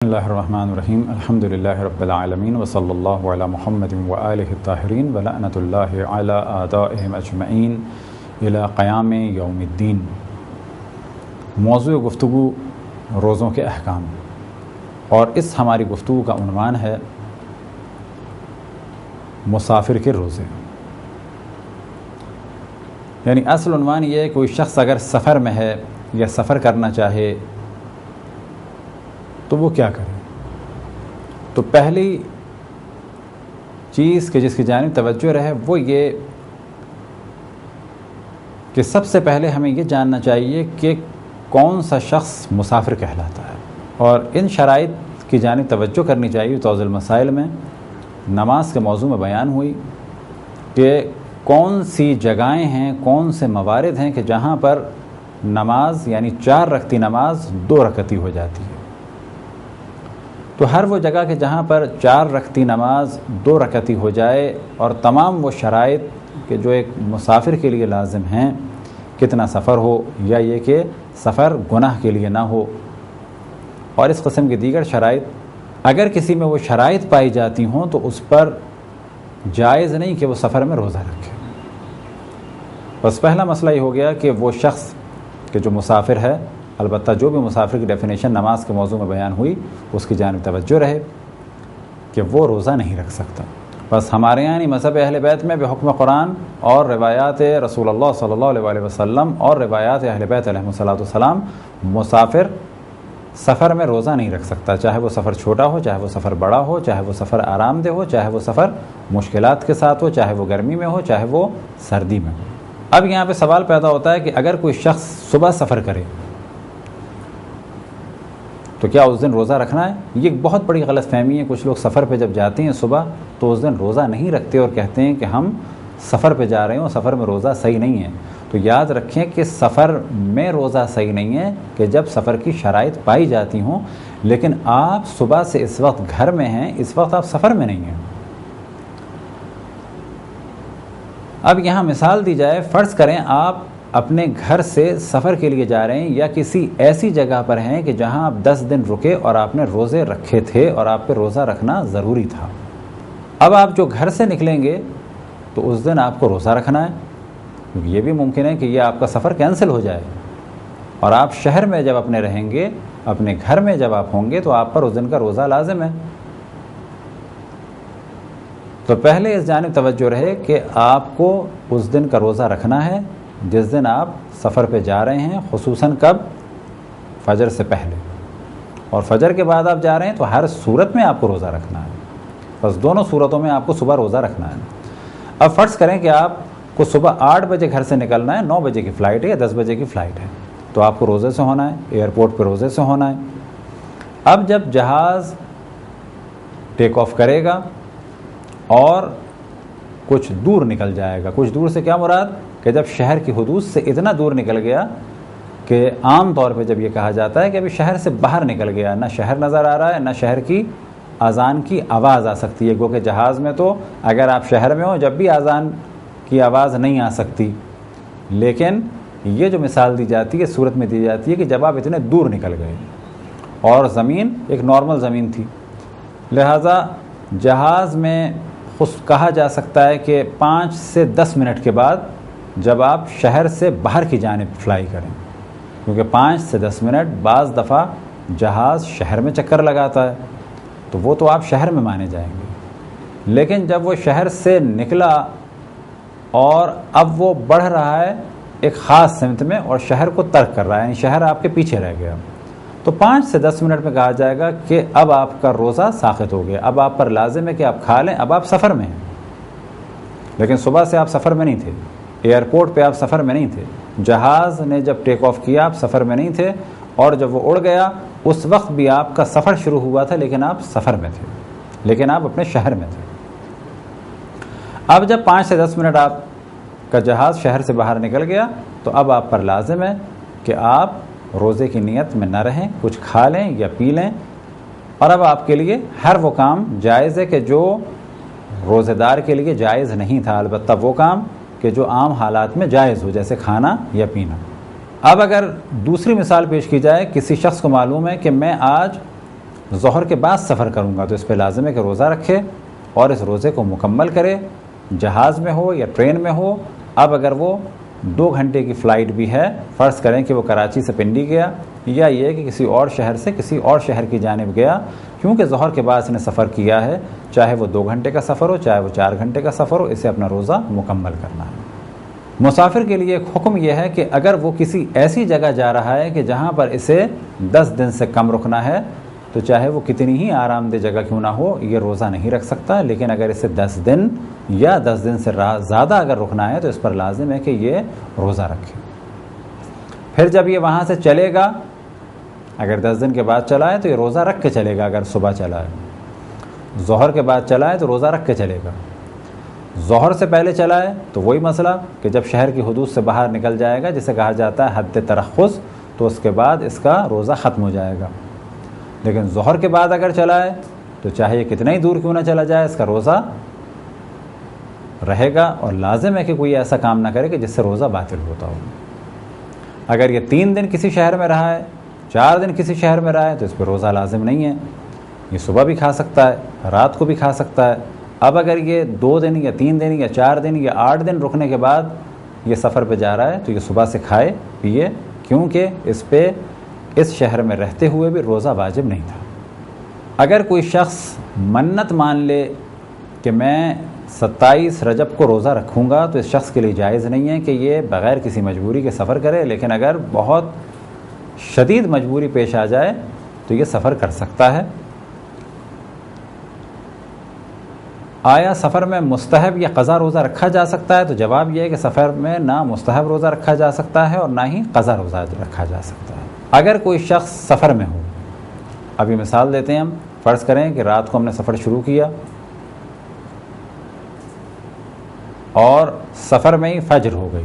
بسم اللہ الرحمن الرحیم الحمد للہ رب العالمین وصلی اللہ علی محمد وآلہ الطاہرین ولعنۃ اللہ علی اعدائہم اجمعین الی قیام یوم الدین۔ موضوع گفتگو روزوں کے احکام، اور اس ہماری گفتگو کا عنوان ہے مسافر کے روزے۔ یعنی اصل عنوان یہ ہے کوئی شخص اگر سفر میں ہے یا سفر کرنا چاہے تو وہ کیا کرے۔ تو پہلی چیز کہ جس کی جانب توجہ رہے وہ یہ کہ سب سے پہلے ہمیں یہ جاننا چاہیے کہ کون سا شخص مسافر کہلاتا ہے، اور ان شرائط کی جانب توجہ کرنی چاہیے۔ توضیح المسائل میں نماز کے موضوع میں بیان ہوئی کہ کون سی جگہیں ہیں، کون سے موارد ہیں کہ جہاں پر نماز یعنی 4 رکعتی نماز 2 رکعتی ہو جاتی ہے۔ تو ہر وہ جگہ کہ جہاں پر 4 رکعتی نماز 2 رکعتی ہو جائے، اور تمام وہ شرائط کہ جو ایک مسافر کے لیے لازم ہیں، کتنا سفر ہو، یا یہ کہ سفر گناہ کے لیے نہ ہو، اور اس قسم کی دیگر شرائط، اگر کسی میں وہ شرائط پائی جاتی ہوں تو اس پر جائز نہیں کہ وہ سفر میں روزہ رکھے۔ بس پہلا مسئلہ یہ ہو گیا کہ وہ شخص کہ جو مسافر ہے، البتہ جو بھی مسافر کی ڈیفینیشن نماز کے موضوع میں بیان ہوئی اس کی جانب توجہ رہے کہ وہ روزہ نہیں رکھ سکتا۔ بس ہمارے یہاں مذہب اہل بیت میں بحکم قرآن اور روایات رسول اللہ صلی اللہ علیہ وسلم اور روایات اہل بیت علیہ السلام، مسافر سفر میں روزہ نہیں رکھ سکتا، چاہے وہ سفر چھوٹا ہو، چاہے وہ سفر بڑا ہو، چاہے وہ سفر آرام دہ ہو، چاہے وہ سفر مشکلات کے ساتھ ہو، چاہے وہ گرمی میں ہو، چاہے وہ سردی میں ہو۔ اب یہاں پہ سوال پیدا ہوتا ہے کہ اگر کوئی شخص صبح سفر کرے تو کیا اس دن روزہ رکھنا ہے؟ یہ ایک بہت بڑی غلط فہمی ہے۔ کچھ لوگ سفر پہ جب جاتے ہیں صبح تو اس دن روزہ نہیں رکھتے اور کہتے ہیں کہ ہم سفر پہ جا رہے ہیں اور سفر میں روزہ صحیح نہیں ہے۔ تو یاد رکھیں کہ سفر میں روزہ صحیح نہیں ہے کہ جب سفر کی شرائط پائی جاتی ہوں، لیکن آپ صبح سے اس وقت گھر میں ہیں، اس وقت آپ سفر میں نہیں ہیں۔ اب یہاں مثال دی جائے، فرض کریں آپ اپنے گھر سے سفر کے لیے جا رہے ہیں یا کسی ایسی جگہ پر ہیں کہ جہاں آپ 10 دن رکے اور آپ نے روزے رکھے تھے اور آپ پہ روزہ رکھنا ضروری تھا۔ اب آپ جو گھر سے نکلیں گے تو اس دن آپ کو روزہ رکھنا ہے، کیونکہ یہ بھی ممکن ہے کہ یہ آپ کا سفر کینسل ہو جائے، اور آپ شہر میں جب اپنے رہیں گے، اپنے گھر میں جب آپ ہوں گے تو آپ پر اس دن کا روزہ لازم ہے۔ تو پہلے اس جانب توجہ رہے کہ آپ کو اس دن کا روزہ رکھنا ہے جس دن آپ سفر پہ جا رہے ہیں، خصوصاً کب؟ فجر سے پہلے، اور فجر کے بعد آپ جا رہے ہیں تو ہر صورت میں آپ کو روزہ رکھنا ہے۔ بس دونوں صورتوں میں آپ کو صبح روزہ رکھنا ہے۔ اب فرض کریں کہ آپ کو صبح 8 بجے گھر سے نکلنا ہے، 9 بجے کی فلائٹ ہے یا 10 بجے کی فلائٹ ہے، تو آپ کو روزے سے ہونا ہے، ایئرپورٹ پہ روزے سے ہونا ہے۔ اب جب جہاز ٹیک آف کرے گا اور کچھ دور نکل جائے گا، کچھ دور سے کیا مراد؟ کہ جب شہر کی حدود سے اتنا دور نکل گیا کہ عام طور پہ جب یہ کہا جاتا ہے کہ ابھی شہر سے باہر نکل گیا، نہ شہر نظر آ رہا ہے، نہ شہر کی اذان کی آواز آ سکتی ہے۔ گو کہ جہاز میں تو اگر آپ شہر میں ہو جب بھی اذان کی آواز نہیں آ سکتی، لیکن یہ جو مثال دی جاتی ہے، صورت میں دی جاتی ہے کہ جب آپ اتنے دور نکل گئے اور زمین ایک نارمل زمین تھی، لہٰذا جہاز میں کہا جا سکتا ہے کہ 5 سے 10 منٹ کے بعد جب آپ شہر سے باہر کی جانب فلائی کریں، کیونکہ 5 سے 10 منٹ بعض دفعہ جہاز شہر میں چکر لگاتا ہے تو وہ تو آپ شہر میں مانے جائیں گے، لیکن جب وہ شہر سے نکلا اور اب وہ بڑھ رہا ہے ایک خاص سمت میں اور شہر کو ترک کر رہا ہے، یعنی شہر آپ کے پیچھے رہ گیا، تو 5 سے 10 منٹ میں کہا جائے گا کہ اب آپ کا روزہ ساقط ہو گیا، اب آپ پر لازم ہے کہ آپ کھا لیں، اب آپ سفر میں ہیں۔ لیکن صبح سے آپ سفر میں نہیں تھے، ایئرپورٹ پہ آپ سفر میں نہیں تھے، جہاز نے جب ٹیک آف کیا آپ سفر میں نہیں تھے، اور جب وہ اڑ گیا اس وقت بھی آپ کا سفر شروع ہوا تھا لیکن آپ سفر میں تھے، لیکن آپ اپنے شہر میں تھے۔ اب جب 5 سے 10 منٹ آپ کا جہاز شہر سے باہر نکل گیا تو اب آپ پر لازم ہے کہ آپ روزے کی نیت میں نہ رہیں، کچھ کھا لیں یا پی لیں، اور اب آپ کے لیے ہر وہ کام جائز ہے کہ جو روزے دار کے لیے جائز نہیں تھا، البتہ وہ کام کہ جو عام حالات میں جائز ہو، جیسے کھانا یا پینا۔ اب اگر دوسری مثال پیش کی جائے، کسی شخص کو معلوم ہے کہ میں آج ظہر کے بعد سفر کروں گا تو اس پہ لازم ہے کہ روزہ رکھے اور اس روزے کو مکمل کرے، جہاز میں ہو یا ٹرین میں ہو۔ اب اگر وہ 2 گھنٹے کی فلائٹ بھی ہے، فرض کریں کہ وہ کراچی سے پنڈی گیا یا یہ کہ کسی اور شہر سے کسی اور شہر کی جانب گیا، کیونکہ ظہر کے بعد اس نے سفر کیا ہے، چاہے وہ 2 گھنٹے کا سفر ہو چاہے وہ 4 گھنٹے کا سفر ہو، اسے اپنا روزہ مکمل کرنا ہے۔ مسافر کے لیے ایک حکم یہ ہے کہ اگر وہ کسی ایسی جگہ جا رہا ہے کہ جہاں پر اسے 10 دن سے کم رکنا ہے تو چاہے وہ کتنی ہی آرام دہ جگہ کیوں نہ ہو یہ روزہ نہیں رکھ سکتا، لیکن اگر اسے 10 دن یا 10 دن سے زیادہ اگر رکنا ہے تو اس پر لازم ہے کہ یہ روزہ رکھے۔ پھر جب یہ وہاں سے چلے گا، اگر 10 دن کے بعد چلا ہے تو یہ روزہ رکھ کے چلے گا، اگر صبح چلا ہے، ظہر کے بعد چلا ہے تو روزہ رکھ کے چلے گا، ظہر سے پہلے چلا ہے تو وہی مسئلہ کہ جب شہر کی حدود سے باہر نکل جائے گا جسے کہا جاتا ہے حد ترخص، تو اس کے بعد اس کا روزہ ختم ہو جائے گا۔ لیکن ظہر کے بعد اگر چلا ہے تو چاہے یہ کتنا ہی دور کیوں نہ چلا جائے اس کا روزہ رہے گا، اور لازم ہے کہ کوئی ایسا کام نہ کرے کہ جس سے روزہ باطل ہوتا ہو۔ اگر یہ 3 دن کسی شہر میں رہا ہے، 4 دن کسی شہر میں رہا ہے تو اس پہ روزہ لازم نہیں ہے، یہ صبح بھی کھا سکتا ہے رات کو بھی کھا سکتا ہے۔ اب اگر یہ 2 دن یا 3 دن یا 4 دن یا 8 دن رکنے کے بعد یہ سفر پہ جا رہا ہے تو یہ صبح سے کھائے پیے، کیونکہ اس پہ اس شہر میں رہتے ہوئے بھی روزہ واجب نہیں تھا۔ اگر کوئی شخص منت مان لے کہ میں 27 رجب کو روزہ رکھوں گا تو اس شخص کے لیے جائز نہیں ہے کہ یہ بغیر کسی مجبوری کے سفر کرے، لیکن اگر بہت شدید مجبوری پیش آ جائے تو یہ سفر کر سکتا ہے۔ آیا سفر میں مستحب یا قضا روزہ رکھا جا سکتا ہے؟ تو جواب یہ ہے کہ سفر میں نہ مستحب روزہ رکھا جا سکتا ہے اور نہ ہی قضا روزہ رکھا جا سکتا ہے۔ اگر کوئی شخص سفر میں ہو، ابھی مثال دیتے ہیں ہم، فرض کریں کہ رات کو ہم نے سفر شروع کیا اور سفر میں ہی فجر ہو گئی،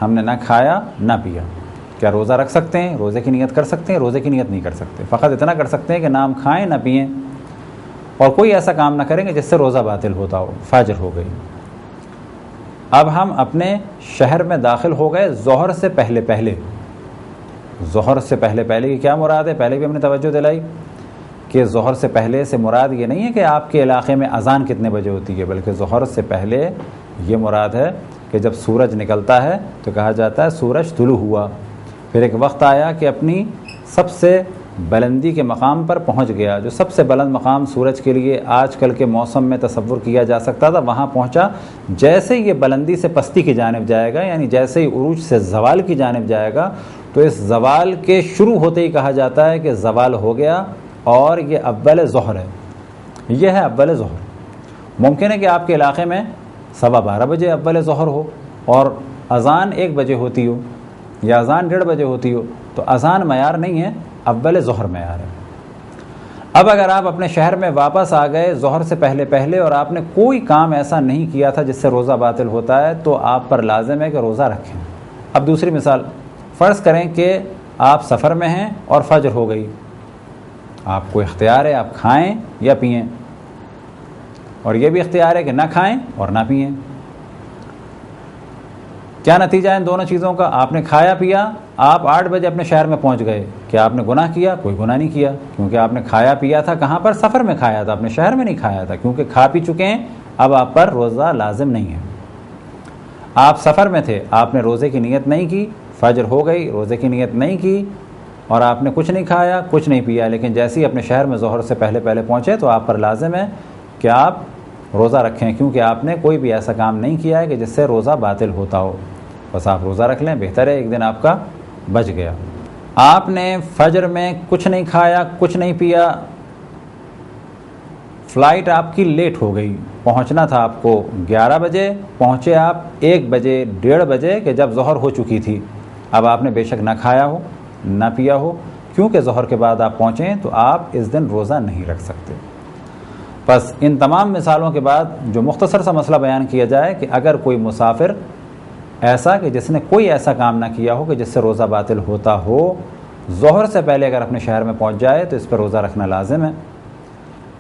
ہم نے نہ کھایا نہ پیا، کیا روزہ رکھ سکتے ہیں؟ روزے کی نیت کر سکتے ہیں؟ روزے کی نیت نہیں کر سکتے، فقط اتنا کر سکتے ہیں کہ نہ ہم کھائیں نہ پئیں اور کوئی ایسا کام نہ کریں گے جس سے روزہ باطل ہوتا ہو، فجر ہو گئی۔ اب ہم اپنے شہر میں داخل ہو گئے ظہر سے پہلے پہلے۔ ظہر سے پہلے پہلے کی کیا مراد ہے؟ پہلے بھی ہم نے توجہ دلائی کہ ظہر سے پہلے سے مراد یہ نہیں ہے کہ آپ کے علاقے میں اذان کتنے بجے ہوتی ہے، بلکہ ظہر سے پہلے یہ مراد ہے کہ جب سورج نکلتا ہے تو کہا جاتا ہے سورج طلوع ہوا، پھر ایک وقت آیا کہ اپنی سب سے بلندی کے مقام پر پہنچ گیا، جو سب سے بلند مقام سورج کے لیے آج کل کے موسم میں تصور کیا جا سکتا تھا وہاں پہنچا۔ جیسے یہ بلندی سے پستی کی جانب جائے گا، یعنی جیسے ہی عروج سے زوال کی جانب جائے گا، تو اس زوال کے شروع ہوتے ہی کہا جاتا ہے کہ زوال ہو گیا اور یہ اول ظہر ہے، یہ ہے اول ظہر۔ ممکن ہے کہ آپ کے علاقے میں 12:15 بجے اول ظہر ہو اور اذان 1 بجے ہوتی ہو یا اذان 1:30 بجے ہوتی ہو، تو اذان معیار نہیں ہے، اول ظہر معیار ہے۔ اب اگر آپ اپنے شہر میں واپس آ گئے ظہر سے پہلے پہلے اور آپ نے کوئی کام ایسا نہیں کیا تھا جس سے روزہ باطل ہوتا ہے تو آپ پر لازم ہے کہ روزہ رکھیں۔ اب دوسری مثال، فرض کریں کہ آپ سفر میں ہیں اور فجر ہو گئی، آپ کو اختیار ہے آپ کھائیں یا پئیں، اور یہ بھی اختیار ہے کہ نہ کھائیں اور نہ پئیں۔ کیا نتیجہ ہے ان دونوں چیزوں کا؟ آپ نے کھایا پیا، آپ 8 بجے اپنے شہر میں پہنچ گئے، کیا آپ نے گناہ کیا؟ کوئی گناہ نہیں کیا، کیونکہ آپ نے کھایا پیا تھا کہاں پر؟ سفر میں کھایا تھا، اپنے شہر میں نہیں کھایا تھا، کیونکہ کھا پی چکے ہیں، اب آپ پر روزہ لازم نہیں ہے۔ آپ سفر میں تھے، آپ نے روزے کی نیت نہیں کی، فجر ہو گئی، روزے کی نیت نہیں کی اور آپ نے کچھ نہیں کھایا کچھ نہیں پیا، لیکن جیسے ہی اپنے شہر میں ظہر سے پہلے پہلے پہنچے تو آپ پر لازم ہے کہ آپ روزہ رکھیں، کیونکہ آپ نے کوئی بھی ایسا کام نہیں کیا ہے کہ جس سے روزہ باطل ہوتا ہو، بس آپ روزہ رکھ لیں، بہتر ہے، ایک دن آپ کا بچ گیا۔ آپ نے فجر میں کچھ نہیں کھایا کچھ نہیں پیا، فلائٹ آپ کی لیٹ ہو گئی، پہنچنا تھا آپ کو 11 بجے، پہنچے آپ 1 بجے 1:30 بجے کہ جب ظہر ہو چکی تھی۔ اب آپ نے بے شک نہ کھایا ہو نہ پیا ہو، کیونکہ ظہر کے بعد آپ پہنچیں تو آپ اس دن روزہ نہیں رکھ سکتے۔ بس ان تمام مثالوں کے بعد جو مختصر سا مسئلہ بیان کیا جائے کہ اگر کوئی مسافر ایسا کہ جس نے کوئی ایسا کام نہ کیا ہو کہ جس سے روزہ باطل ہوتا ہو، ظہر سے پہلے اگر اپنے شہر میں پہنچ جائے تو اس پر روزہ رکھنا لازم ہے۔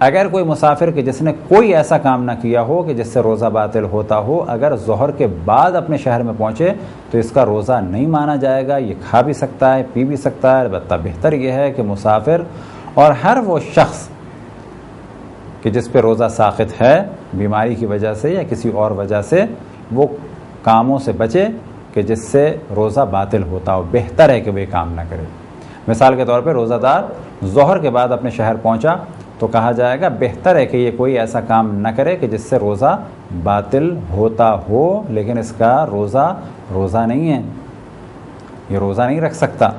اگر کوئی مسافر کہ جس نے کوئی ایسا کام نہ کیا ہو کہ جس سے روزہ باطل ہوتا ہو، اگر ظہر کے بعد اپنے شہر میں پہنچے تو اس کا روزہ نہیں مانا جائے گا۔ یہ کھا بھی سکتا ہے، پی بھی سکتا ہے، البتہ بہتر یہ ہے کہ مسافر اور ہر وہ شخص کہ جس پہ روزہ ساقط ہے بیماری کی وجہ سے یا کسی اور وجہ سے، وہ کاموں سے بچے کہ جس سے روزہ باطل ہوتا ہو۔ بہتر ہے کہ وہ کام نہ کرے۔ مثال کے طور پہ روزہ دار ظہر کے بعد اپنے شہر پہنچا تو کہا جائے گا بہتر ہے کہ یہ کوئی ایسا کام نہ کرے کہ جس سے روزہ باطل ہوتا ہو، لیکن اس کا روزہ نہیں ہے، یہ روزہ نہیں رکھ سکتا،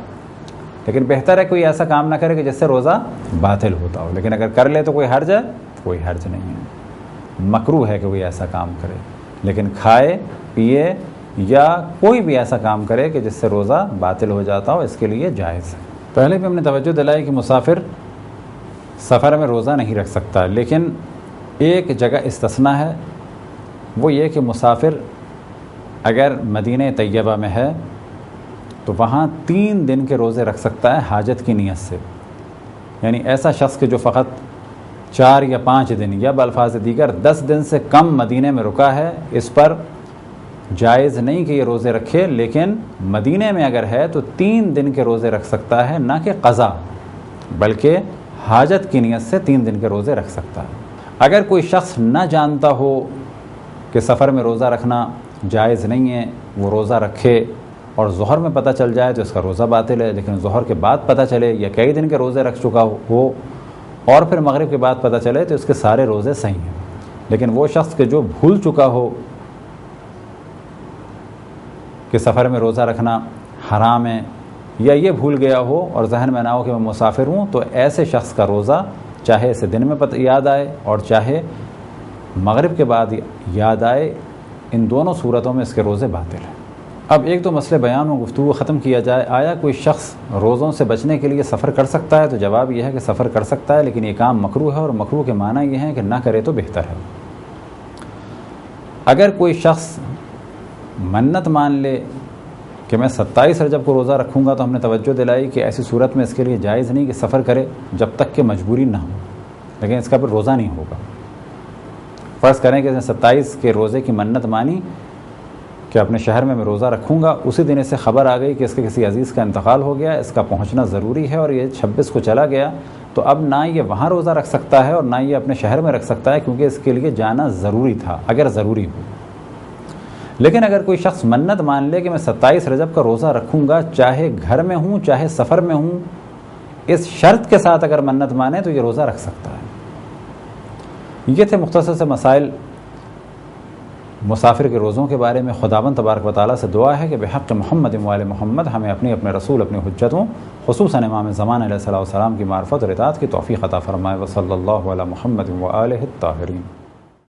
لیکن بہتر ہے کوئی ایسا کام نہ کرے کہ جس سے روزہ باطل ہوتا ہو، لیکن اگر کر لے تو کوئی حرج نہیں ہے۔ مکروہ ہے کہ کوئی ایسا کام کرے، لیکن کھائے پیے یا کوئی بھی ایسا کام کرے کہ جس سے روزہ باطل ہو جاتا ہو، اس کے لیے جائز ہے۔ پہلے بھی ہم نے توجہ دلائی کہ مسافر سفر میں روزہ نہیں رکھ سکتا، لیکن ایک جگہ استثناء ہے، وہ یہ کہ مسافر اگر مدینہ طیبہ میں ہے تو وہاں 3 دن کے روزے رکھ سکتا ہے حاجت کی نیت سے۔ یعنی ایسا شخص کہ جو فقط 4 یا 5 دن یا بالفاظ دیگر 10 دن سے کم مدینہ میں رکا ہے، اس پر جائز نہیں کہ یہ روزے رکھے، لیکن مدینہ میں اگر ہے تو 3 دن کے روزے رکھ سکتا ہے، نہ کہ قضا بلکہ حاجت کی نیت سے 3 دن کے روزے رکھ سکتا ہے۔ اگر کوئی شخص نہ جانتا ہو کہ سفر میں روزہ رکھنا جائز نہیں ہے، وہ روزہ رکھے اور ظہر میں پتہ چل جائے تو اس کا روزہ باطل ہے، لیکن ظہر کے بعد پتہ چلے یا کئی دن کے روزے رکھ چکا ہو اور پھر مغرب کے بعد پتہ چلے تو اس کے سارے روزے صحیح ہیں۔ لیکن وہ شخص کہ جو بھول چکا ہو کہ سفر میں روزہ رکھنا حرام ہے، یا یہ بھول گیا ہو اور ذہن میں نہ ہو کہ میں مسافر ہوں، تو ایسے شخص کا روزہ چاہے اسے دن میں یاد آئے اور چاہے مغرب کے بعد یاد آئے، ان دونوں صورتوں میں اس کے روزے باطل ہیں۔ اب ایک تو مسئلے بیان و گفتگو ختم کیا جائے، آیا کوئی شخص روزوں سے بچنے کے لیے سفر کر سکتا ہے؟ تو جواب یہ ہے کہ سفر کر سکتا ہے، لیکن یہ کام مکروہ ہے، اور مکروہ کے معنی یہ ہے کہ نہ کرے تو بہتر ہے۔ اگر کوئی شخص منت مان لے کہ میں 27 رجب کو روزہ رکھوں گا، تو ہم نے توجہ دلائی کہ ایسی صورت میں اس کے لیے جائز نہیں کہ سفر کرے جب تک کہ مجبوری نہ ہو، لیکن اس کا پھر روزہ نہیں ہوگا۔ فرض کریں کہ اس نے 27 کے روزے کی منت مانی کہ اپنے شہر میں روزہ رکھوں گا، اسی دن اسے خبر آ گئی کہ اس کے کسی عزیز کا انتقال ہو گیا، اس کا پہنچنا ضروری ہے، اور یہ 26 کو چلا گیا، تو اب نہ یہ وہاں روزہ رکھ سکتا ہے اور نہ یہ اپنے شہر میں رکھ سکتا ہے، کیونکہ اس کے لیے جانا ضروری تھا اگر ضروری ہو۔ لیکن اگر کوئی شخص منت مان لے کہ میں 27 رجب کا روزہ رکھوں گا، چاہے گھر میں ہوں چاہے سفر میں ہوں، اس شرط کے ساتھ اگر منت مانے تو یہ روزہ رکھ سکتا ہے۔ یہ تھے مختصر سے مسائل مسافر کے روزوں کے بارے میں۔ خداوند تبارک و تعالیٰ سے دعا ہے کہ بحق محمد و آل محمد ہمیں اپنے رسول اپنی حجتوں خصوصاً امام زمان علیہ السلام کی معرفت اور اطاعت کی توفیق عطا فرمائے۔ وصلی اللہ علی محمد و آلہ الطاہرین۔